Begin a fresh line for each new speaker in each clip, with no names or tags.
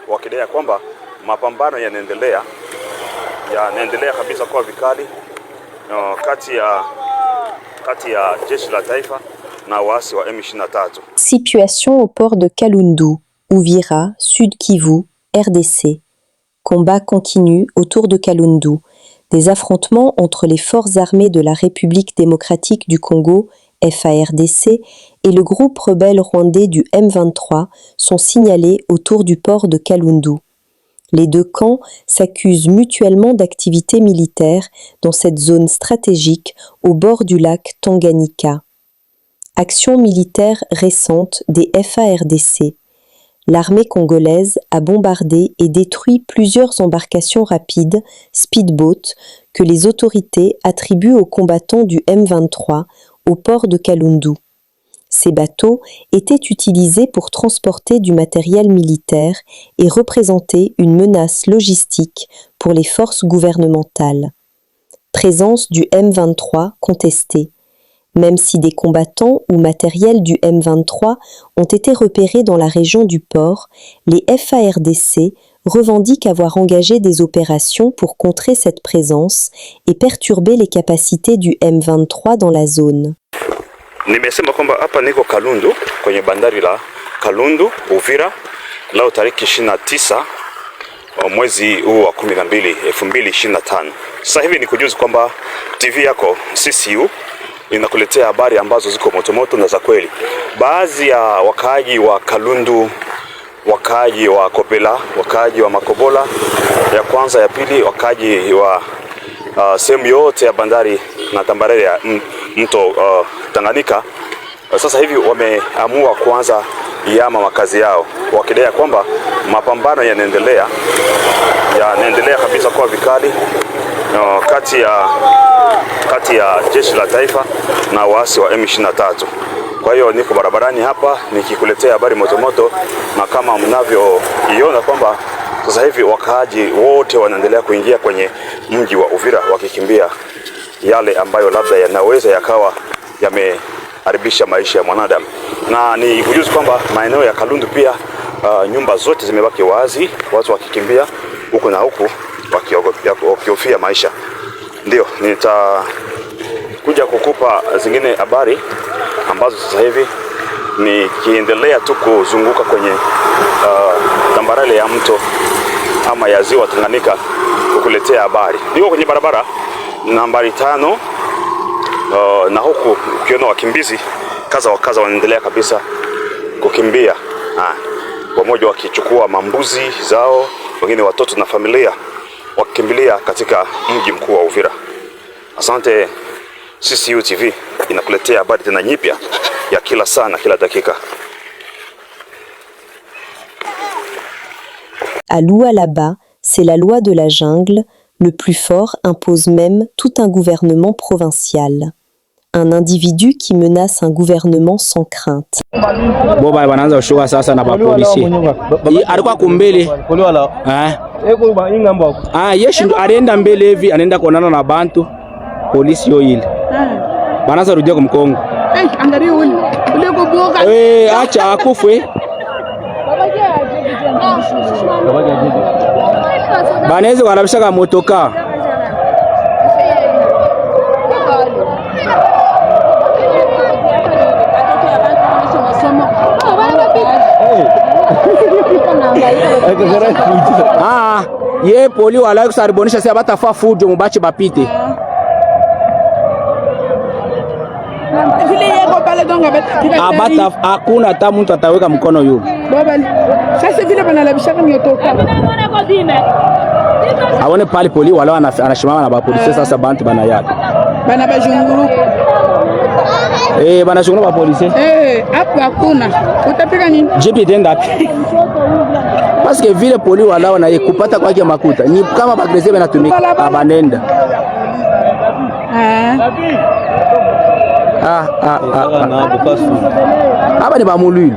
wakidai kwamba mapambano yanaendelea kabisa kwa vikali kati ya jeshi la taifa na waasi wa M23.
Situation au port de Kalundu, Uvira, Sud Kivu, RDC. Combat continu autour de Kalundu. Des affrontements entre les forces armées de la République démocratique du Congo, FARDC, et le groupe rebelle rwandais du M23 sont signalés autour du port de Kalundu. Les deux camps s'accusent mutuellement d'activités militaires dans cette zone stratégique au bord du lac Tanganyika. Action militaire récente des FARDC. L'armée congolaise a bombardé et détruit plusieurs embarcations rapides, speedboats, que les autorités attribuent aux combattants du M23 au port de Kalundu. Ces bateaux étaient utilisés pour transporter du matériel militaire et représenter une menace logistique pour les forces gouvernementales. Présence du M23 contestée. Même si des combattants ou matériel du M23 ont été repérés dans la région du port, les FARDC revendiquent avoir engagé des opérations pour contrer cette présence et perturber les capacités du M23 dans la zone.
Nimesema kwamba hapa niko Kalundu kwenye bandari la Kalundu Uvira leo tariki 29 mwezi huu wa 12 2025. Sasa hivi ni kujuza kwamba TV yako CCU inakuletea habari ambazo ziko motomoto na za kweli. Baadhi ya wakaaji wa Kalundu, wakaaji wa Kopela, wakaaji wa Makobola ya kwanza ya pili, wakaaji wa sehemu yote ya bandari na tambarare ya mto Tanganyika sasa hivi wameamua kuanza yama makazi yao, wakidai kwamba mapambano yanaendelea kabisa kwa vikali kati ya jeshi la taifa na waasi wa M23. Kwa hiyo niko barabarani hapa nikikuletea habari motomoto, na kama mnavyoiona kwamba sasa hivi wakaaji wote wanaendelea kuingia kwenye mji wa Uvira wakikimbia yale ambayo labda yanaweza yakawa yameharibisha maisha ya mwanadamu. Na ni kujuzi kwamba maeneo ya Kalundu pia nyumba zote zimebaki wazi, watu wakikimbia huku na huku wakihofia maisha. Ndio nitakuja kukupa zingine habari ambazo sasa hivi nikiendelea tu kuzunguka kwenye tambarale ya mto ama ya ziwa Tanganyika kukuletea habari. Niko kwenye barabara nambari 5 na huku ukiona wakimbizi kaza wakaza wanaendelea kabisa kukimbia. Wamoja wakichukua mambuzi zao, wengine watoto na familia wakikimbilia katika mji mkuu wa Uvira. Asante, CCU TV inakuletea habari tena nyipya ya kila saa na kila dakika.
À Lualaba, c'est la loi de la jungle. Le plus fort impose même tout un gouvernement provincial. Un individu qui menace un gouvernement sans crainte.
Boba wanaanza kushuka sasa na polisi. Alikuwa kumbele. Yeshi alienda mbele hivi, anaenda kuonana na bantu polisi yo ile. Banaanza rudia kumkongo.
Angalia ule kuboka.
Acha akufwe. Banaweza wanabishaka motoka. Ye poli wala kusaribonisha sasa batafa fujo mubache bapite. Abata hakuna hata mtu ataweka mkono yule.
Sasa vile banalabishaka miotoka.
Aone pale poli wala anashimama na bapolisi sasa bantu banayaka.
Bana bajunguru.
Banashunguru bapolisi.
Hapo hakuna. Utapika nini?
Jipi tenda wapi? Paske vile poli wala na kupata kwake makuta. Ni kama bagreze banatumika abanenda. Hapa ni bamululu.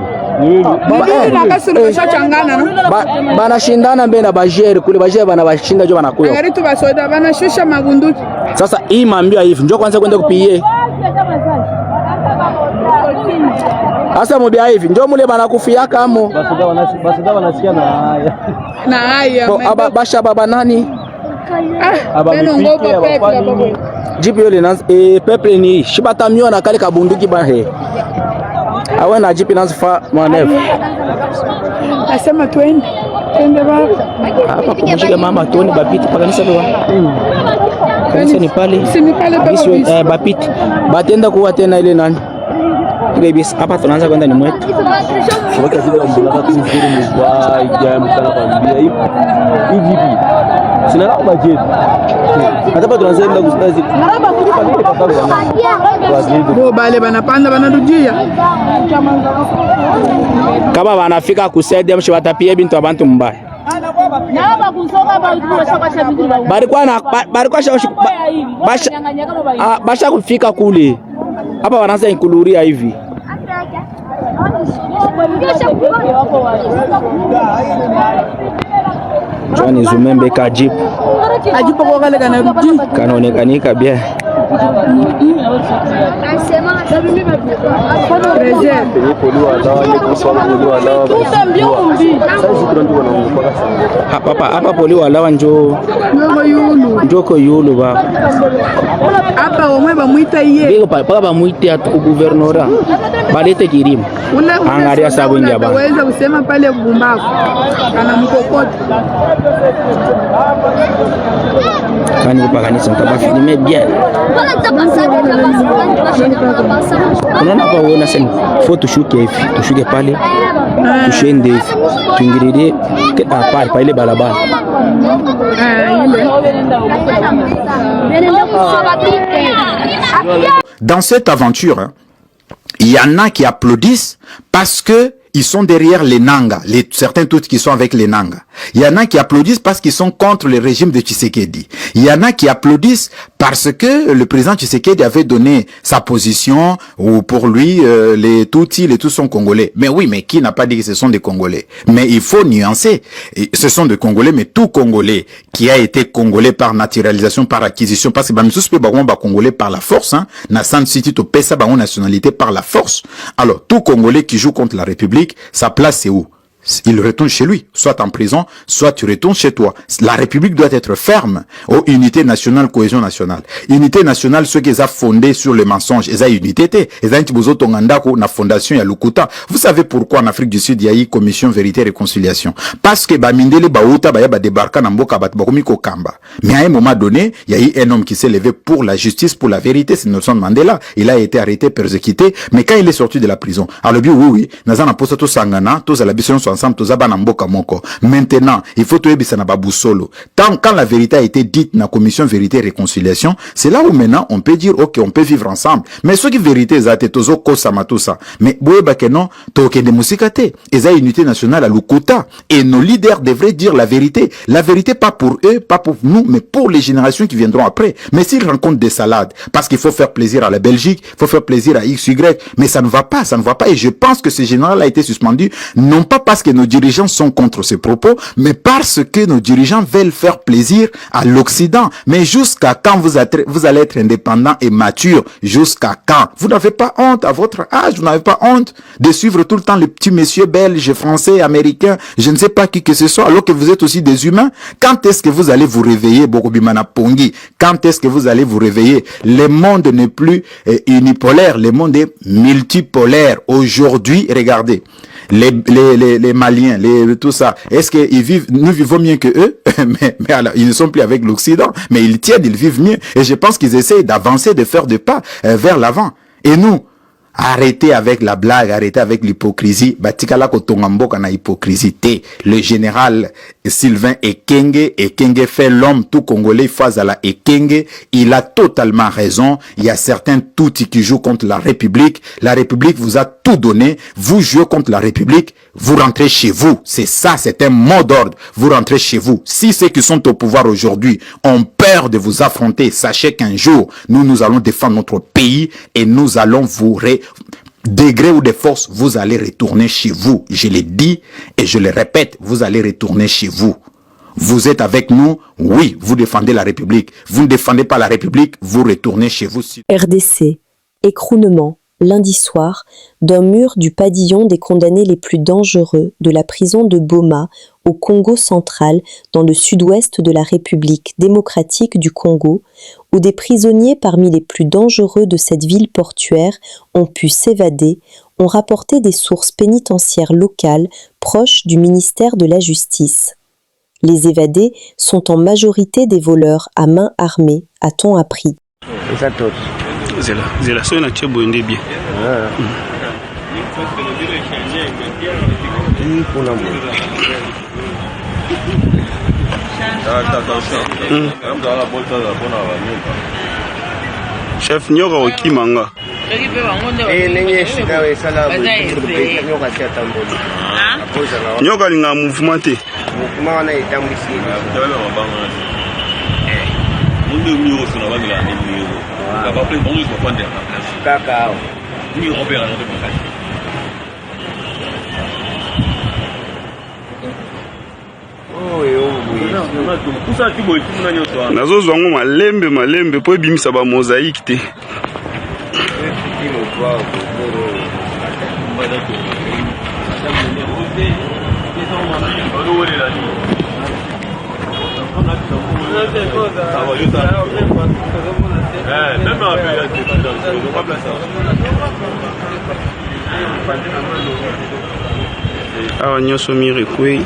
Banashindana mbele na bajere kule, bajere banabashinda jo banakuyo.
Ngari tu basoda banashusha magunduki.
Sasa hii mambia hivi njoo kwanza kwenda kupie. Asa mubia hivi ndio mule banakufia kamo.
Basuda wanasikia na haya.
Na haya.
Basha baba nani?
Benongo pepe.
Jipi yole na pepe ni shibata mio na kale kabunduki ba he. Awe na jipi nazifa mwanefu.
Asema twende ba.
Hapa kumshika mama tuone babiti pakanisa kwa. Kanisa ni pale.
Si ni pale
pale. Babiti. Batenda kuwa tena ile nani? Babies, hapa tunaanza kwenda ni mwetu.
Wote zile mbona kusiri mwa jamu sana kwambia hivi. Sina kama budget. Hata bado tunaanza kwenda kustazi.
Bo bale banapanda banarujia.
Kama wanafika kusaidia mshi watapie bintu abantu mbaya. Basha kufika kule. Hapa wanaanza inkuluria hivi. Chani zumembe kajipu.
Ajipo kwa kale kanarudi.
Kanaonekanika bien. Hapa poli walawa njoko yulu ba.
Hapa omwe bamuita iye.
Biko pa bamuite atu guvernora. Balete kirimo. Angalia sabu ndia ba.
Waweza kusema pale Bumbaku. Kana mkokoti.
Kani kwa kanisa mtaba filme bien. Unaona kwa wewe unasema faut tushuke hivi, tushuke pale. Tushende hivi. Tuingililie pale pale barabara.
Dans cette aventure, hein, il y en a qui applaudissent parce que ils sont derrière les Nanga, certains tous qui sont avec les Nanga. Il y en a qui applaudissent parce qu'ils sont contre le régime de Tshisekedi. Il y en a qui applaudissent parce que le président Tshisekedi avait donné sa position, ou pour lui, les Tutsis, les tous sont Congolais. Mais oui, mais qui n'a pas dit que ce sont des Congolais? Mais il faut nuancer. Et ce sont des Congolais, mais tout Congolais qui a été Congolais par naturalisation, par acquisition, parce que Congolais par la force, hein, Nassan City to pesa nationalité par la force. Alors, tout Congolais qui joue contre la République, sa place c'est où? Il retourne chez lui, soit en prison, soit tu retournes chez toi. La République doit être ferme aux unités nationales, cohésion nationale. Unité nationale, ceux qui ont fondé sur le mensonge, ils ont unité, ils ont na fondation ya Lukuta. Vous savez pourquoi en Afrique du Sud, il y a eu commission vérité et réconciliation? Parce que Bamindele Baouta, ba débarqué na mboka bakomiko kamba. Mais à un moment donné, il y a eu un homme qui s'est levé pour la justice, pour la vérité, c'est Nelson Mandela. Il a été arrêté, persécuté, mais quand il est sorti de la prison, alors oui, nazana posato sangana, tous à la bision maintenant, il faut tout na babusolo. Quand la vérité a été dite dans la commission vérité et réconciliation, c'est là où maintenant on peut dire ok, on peut vivre ensemble. Mais ce qui vérité zate tozo kosama tout ça. Mais boye bakeno toke de musikate, eza unité nationale à Lukuta et nos leaders devraient dire la vérité. La vérité pas pour eux, pas pour nous, mais pour les générations qui viendront après. Mais s'ils rencontrent des salades parce qu'il faut faire plaisir à la Belgique, il faut faire plaisir à XY, mais ça ne va pas, ça ne va pas et je pense que ce général a été suspendu non pas parce que nos dirigeants sont contre ces propos, mais parce que nos dirigeants veulent faire plaisir à l'Occident. Mais jusqu'à quand vous allez être indépendant et mature? Jusqu'à quand? Vous n'avez pas honte à votre âge, vous n'avez pas honte de suivre tout le temps les petits messieurs belges, français, américains, je ne sais pas qui que ce soit, alors que vous êtes aussi des humains. Quand est-ce que vous allez vous réveiller, Bokobimana Pongi? Quand est-ce que vous allez vous réveiller? Le monde n'est plus unipolaire, le monde est multipolaire. Aujourd'hui, regardez. Les Maliens, tout ça, est-ce qu'ils nous vivons mieux que eux? mais alors, ils ne sont plus avec l'Occident, mais ils tiennent, ils vivent mieux. Et je pense qu'ils essayent d'avancer, de faire des pas vers l'avant. Et nous, arrêtez avec la blague, arrêtez avec l'hypocrisie. Batikala kotongamboka na hypocrisie. Le général Sylvain Ekenge fait l'homme tout congolais face à la Ekenge. Il a totalement raison. Il y a certains Tutsis qui jouent contre la République. La République vous a tout donné. Vous jouez contre la République. Vous rentrez chez vous. C'est ça, c'est un mot d'ordre. Vous rentrez chez vous. Si ceux qui sont au pouvoir aujourd'hui ont peur de vous affronter, sachez qu'un jour, nous allons défendre notre pays et nous allons vous degré ou de force, vous allez retourner chez vous. Je l'ai dit et je le répète, vous allez retourner chez vous. Vous êtes avec nous, oui, vous défendez la République. Vous ne défendez pas la République, vous retournez chez vous.
RDC, écroulement, lundi soir, d'un mur du pavillon des condamnés les plus dangereux de la prison de Boma au Congo central dans le sud-ouest de la République démocratique du Congo, où des prisonniers parmi les plus dangereux de cette ville portuaire ont pu s'évader, ont rapporté des sources pénitentiaires locales proches du ministère de la Justice. Les évadés sont en majorité des voleurs à main armée, a-t-on appris.
Chef nyoka okimanga. Nyoka linga mouvement te. Nazozwa ngo malembe po ebimisa ba mosaïque te. Awa nyonso mire kwei.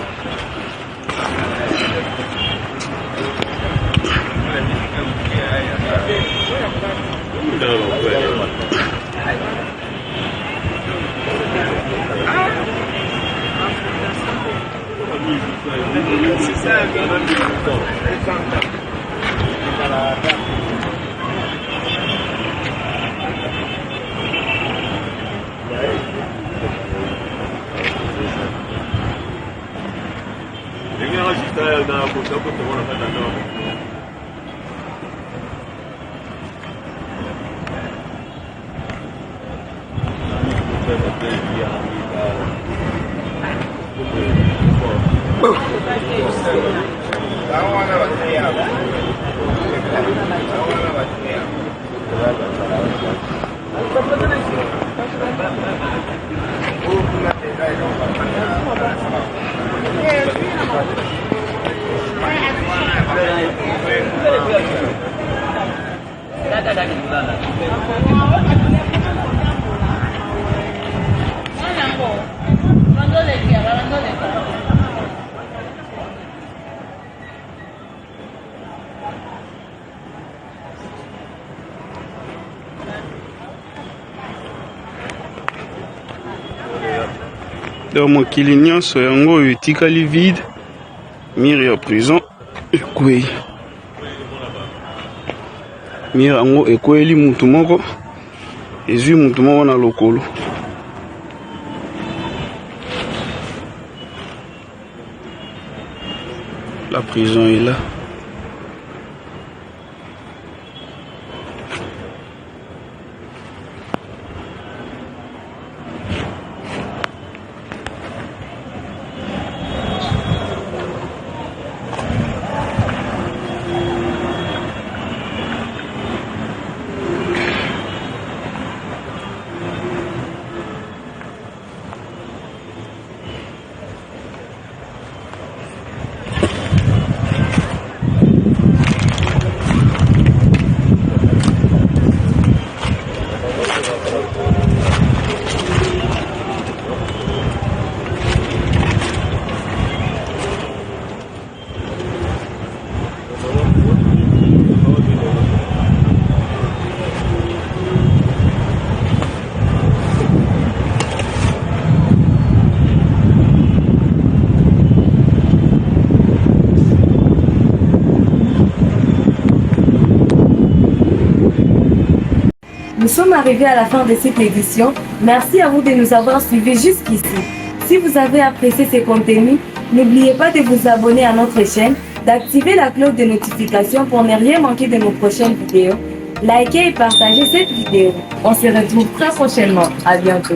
Dans mokili nyonso yango oyo etikali vide, mire ya prison ekwei. Mire yango ekweli mutu moko, ezwi mutu moko na lokolo. La prison est là.
Nous sommes arrivés à la fin de cette édition. Merci à vous de nous avoir suivis jusqu'ici. Si vous avez apprécié ces contenus, n'oubliez pas de vous abonner à notre chaîne, d'activer la cloche de notification pour ne rien manquer de nos prochaines vidéos. Likez et partagez cette vidéo. On se retrouve très prochainement. À bientôt.